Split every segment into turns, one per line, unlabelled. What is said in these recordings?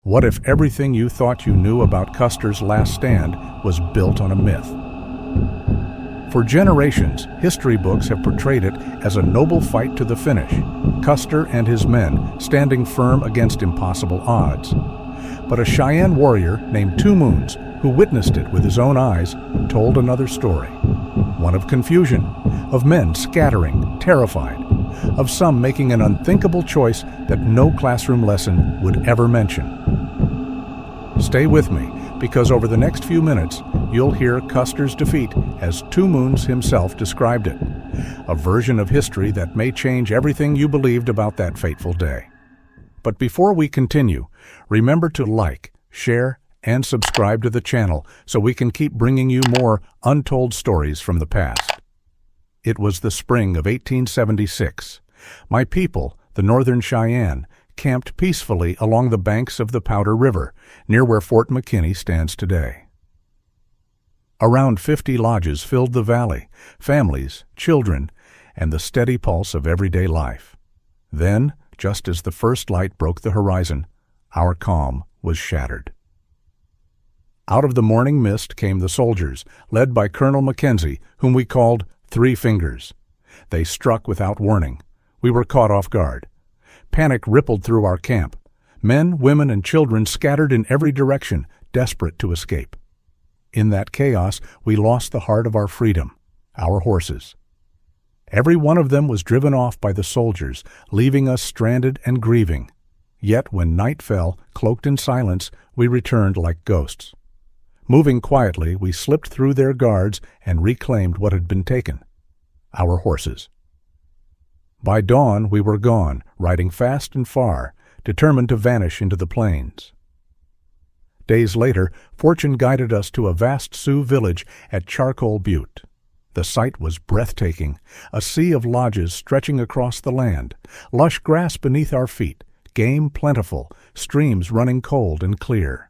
What if everything you thought you knew about Custer's last stand was built on a myth? For generations, history books have portrayed it as a noble fight to the finish, Custer and his men standing firm against impossible odds. But a Cheyenne warrior named Two Moons, who witnessed it with his own eyes, told another story. One of confusion, of men scattering, terrified, of some making an unthinkable choice that no classroom lesson would ever mention. Stay with me, because over the next few minutes, you'll hear Custer's defeat as Two Moons himself described it, a version of history that may change everything you believed about that fateful day. But before we continue, remember to like, share, and subscribe to the channel so we can keep bringing you more untold stories from the past. It was the spring of 1876. My people, the Northern Cheyenne, camped peacefully along the banks of the Powder River, near where Fort McKinney stands today. Around 50 lodges filled the valley, families, children, and the steady pulse of everyday life. Then, just as the first light broke the horizon, our calm was shattered. Out of the morning mist came the soldiers, led by Colonel Mackenzie, whom we called Three Fingers. They struck without warning. We were caught off guard. Panic rippled through our camp. Men, women, and children scattered in every direction, desperate to escape. In that chaos, we lost the heart of our freedom, our horses. Every one of them was driven off by the soldiers, leaving us stranded and grieving. Yet when night fell, cloaked in silence, we returned like ghosts. Moving quietly, we slipped through their guards and reclaimed what had been taken, our horses. By dawn, we were gone, riding fast and far, determined to vanish into the plains. Days later, fortune guided us to a vast Sioux village at Charcoal Butte. The sight was breathtaking, a sea of lodges stretching across the land, lush grass beneath our feet, game plentiful, streams running cold and clear.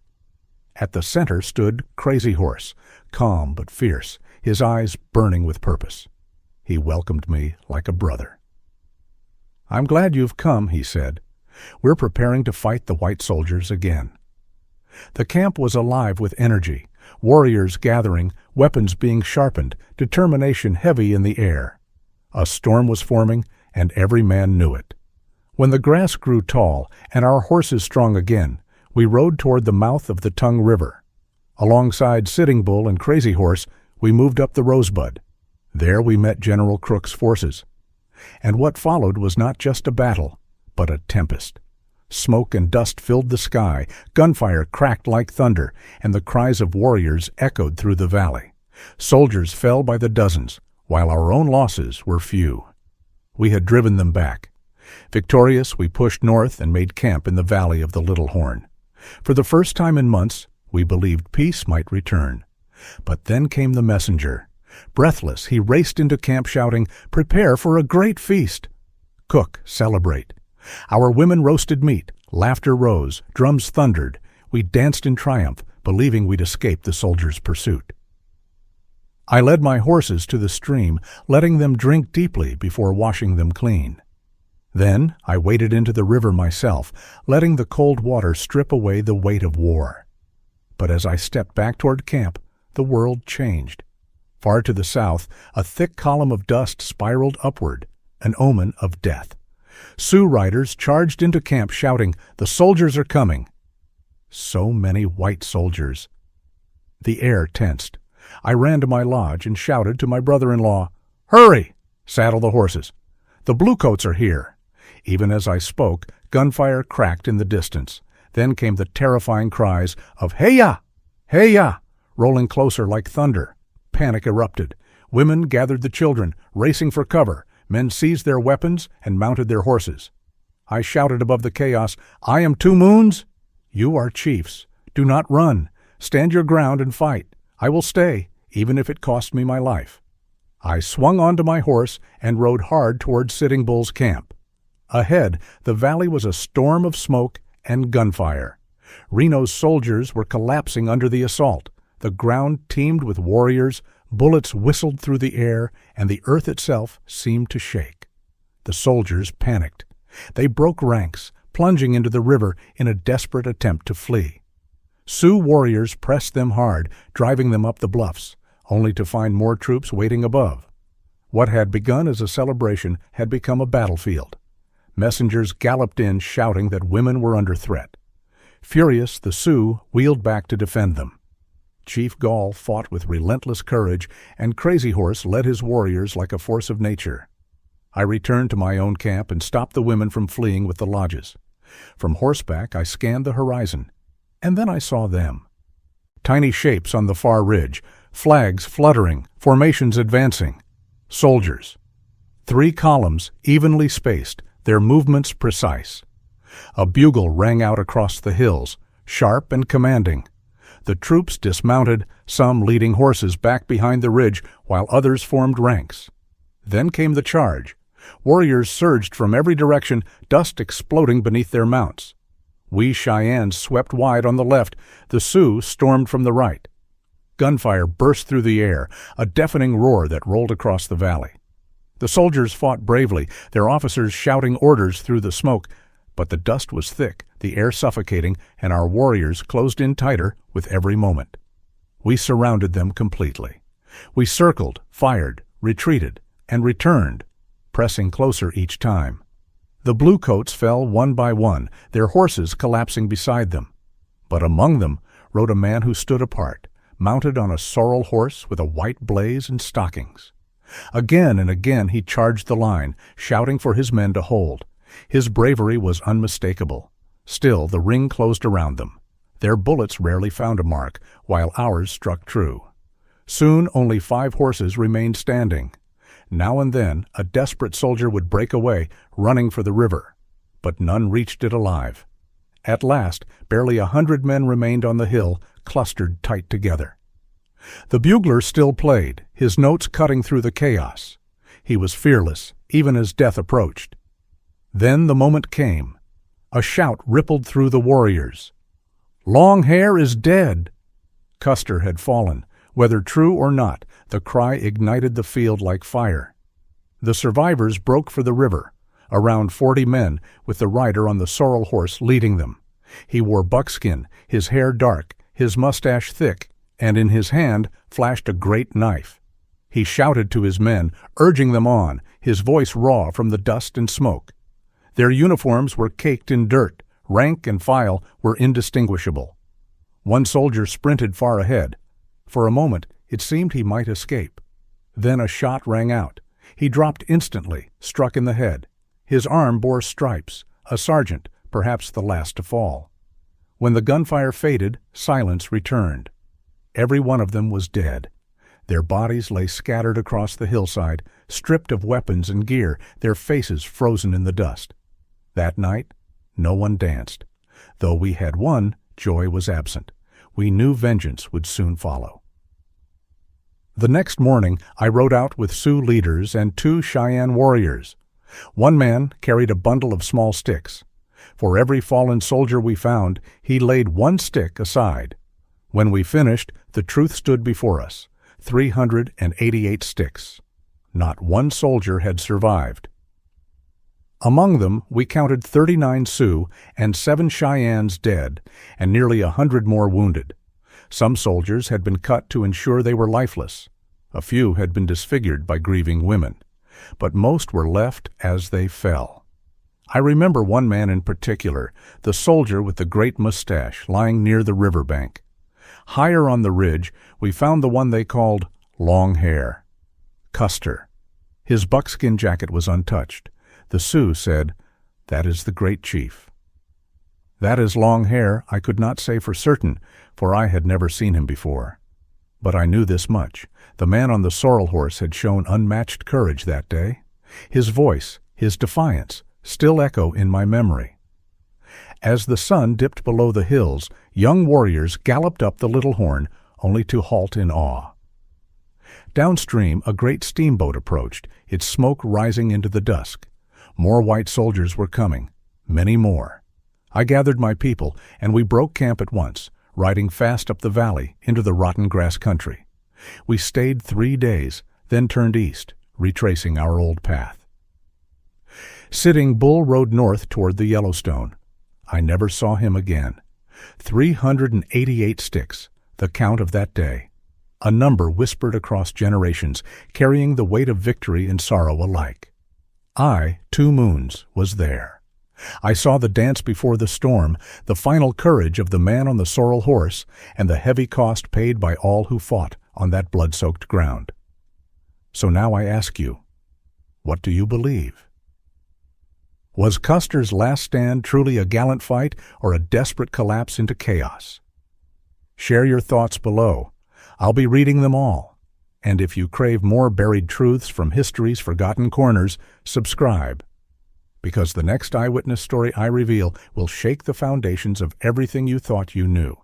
At the center stood Crazy Horse, calm but fierce, his eyes burning with purpose. He welcomed me like a brother. "I'm glad you've come," he said. "We're preparing to fight the white soldiers again." The camp was alive with energy, warriors gathering, weapons being sharpened, determination heavy in the air. A storm was forming, and every man knew it. When the grass grew tall and our horses strong again, we rode toward the mouth of the Tongue River. Alongside Sitting Bull and Crazy Horse, we moved up the Rosebud. There we met General Crook's forces. And what followed was not just a battle, but a tempest. Smoke and dust filled the sky, gunfire cracked like thunder, and the cries of warriors echoed through the valley. Soldiers fell by the dozens, while our own losses were few. We had driven them back. Victorious, we pushed north and made camp in the valley of the Little Horn. For the first time in months, we believed peace might return. But then came the messenger. Breathless, he raced into camp shouting, "Prepare for a great feast! Cook, celebrate!" Our women roasted meat, laughter rose, drums thundered. We danced in triumph, believing we'd escaped the soldiers' pursuit. I led my horses to the stream, letting them drink deeply before washing them clean. Then I waded into the river myself, letting the cold water strip away the weight of war. But as I stepped back toward camp, the world changed. Far to the south, a thick column of dust spiraled upward, an omen of death. Sioux riders charged into camp shouting, "The soldiers are coming!" So many white soldiers. The air tensed. I ran to my lodge and shouted to my brother-in-law, "Hurry! Saddle the horses. The bluecoats are here." Even as I spoke, gunfire cracked in the distance. Then came the terrifying cries of "Hey-ya! Hey-ya!" rolling closer like thunder. Panic erupted. Women gathered the children, racing for cover. Men seized their weapons and mounted their horses. I shouted above the chaos, "I am Two Moons. You are chiefs. Do not run. Stand your ground and fight. I will stay, even if it cost me my life." I swung onto my horse and rode hard toward Sitting Bull's camp. Ahead, the valley was a storm of smoke and gunfire. Reno's soldiers were collapsing under the assault. The ground teemed with warriors, bullets whistled through the air, and the earth itself seemed to shake. The soldiers panicked. They broke ranks, plunging into the river in a desperate attempt to flee. Sioux warriors pressed them hard, driving them up the bluffs, only to find more troops waiting above. What had begun as a celebration had become a battlefield. Messengers galloped in shouting that women were under threat. Furious, the Sioux wheeled back to defend them. Chief Gall fought with relentless courage, and Crazy Horse led his warriors like a force of nature. I returned to my own camp and stopped the women from fleeing with the lodges. From horseback, I scanned the horizon, and then I saw them. Tiny shapes on the far ridge, flags fluttering, formations advancing. Soldiers. 3 columns, evenly spaced, their movements precise. A bugle rang out across the hills, sharp and commanding. The troops dismounted, some leading horses back behind the ridge while others formed ranks. Then came the charge. Warriors surged from every direction, dust exploding beneath their mounts. We Cheyennes swept wide on the left, the Sioux stormed from the right. Gunfire burst through the air, a deafening roar that rolled across the valley. The soldiers fought bravely, their officers shouting orders through the smoke, but the dust was thick, the air suffocating, and our warriors closed in tighter with every moment. We surrounded them completely. We circled, fired, retreated, and returned, pressing closer each time. The bluecoats fell one by one, their horses collapsing beside them. But among them rode a man who stood apart, mounted on a sorrel horse with a white blaze and stockings. Again and again he charged the line, shouting for his men to hold. His bravery was unmistakable. Still, the ring closed around them. Their bullets rarely found a mark, while ours struck true. Soon only 5 horses remained standing. Now and then a desperate soldier would break away, running for the river, but none reached it alive. At last, barely 100 men remained on the hill, clustered tight together. The bugler still played, his notes cutting through the chaos. He was fearless, even as death approached. Then the moment came. A shout rippled through the warriors. "Long Hair is dead!" Custer had fallen. Whether true or not, the cry ignited the field like fire. The survivors broke for the river, around 40 men, with the rider on the sorrel horse leading them. He wore buckskin, his hair dark, his mustache thick, and in his hand flashed a great knife. He shouted to his men, urging them on, his voice raw from the dust and smoke. Their uniforms were caked in dirt, rank and file were indistinguishable. One soldier sprinted far ahead. For a moment, it seemed he might escape. Then a shot rang out. He dropped instantly, struck in the head. His arm bore stripes, a sergeant, perhaps the last to fall. When the gunfire faded, silence returned. Every one of them was dead. Their bodies lay scattered across the hillside, stripped of weapons and gear, their faces frozen in the dust. That night, no one danced. Though we had won, joy was absent. We knew vengeance would soon follow. The next morning, I rode out with Sioux leaders and 2 Cheyenne warriors. One man carried a bundle of small sticks. For every fallen soldier we found, he laid 1 stick aside. When we finished, the truth stood before us. 388 sticks. Not one soldier had survived. Among them, we counted 39 Sioux and 7 Cheyennes dead, and nearly 100 more wounded. Some soldiers had been cut to ensure they were lifeless. A few had been disfigured by grieving women. But most were left as they fell. I remember one man in particular, the soldier with the great mustache, lying near the riverbank. Higher on the ridge, we found the one they called Long Hair. Custer. His buckskin jacket was untouched. The Sioux said, "That is the great chief." That is Long Hair I could not say for certain, for I had never seen him before. But I knew this much. The man on the sorrel horse had shown unmatched courage that day. His voice, his defiance, still echo in my memory. As the sun dipped below the hills, young warriors galloped up the Little Horn, only to halt in awe. Downstream, a great steamboat approached, its smoke rising into the dusk. More white soldiers were coming, many more. I gathered my people, and we broke camp at once, riding fast up the valley into the rotten grass country. We stayed 3 days, then turned east, retracing our old path. Sitting Bull rode north toward the Yellowstone. I never saw him again. 388 sticks, the count of that day. A number whispered across generations, carrying the weight of victory and sorrow alike. I, 2 moons, was there. I saw the dance before the storm, the final courage of the man on the sorrel horse, and the heavy cost paid by all who fought on that blood-soaked ground. So now I ask you, what do you believe? Was Custer's last stand truly a gallant fight or a desperate collapse into chaos? Share your thoughts below. I'll be reading them all. And if you crave more buried truths from history's forgotten corners, subscribe. Because the next eyewitness story I reveal will shake the foundations of everything you thought you knew.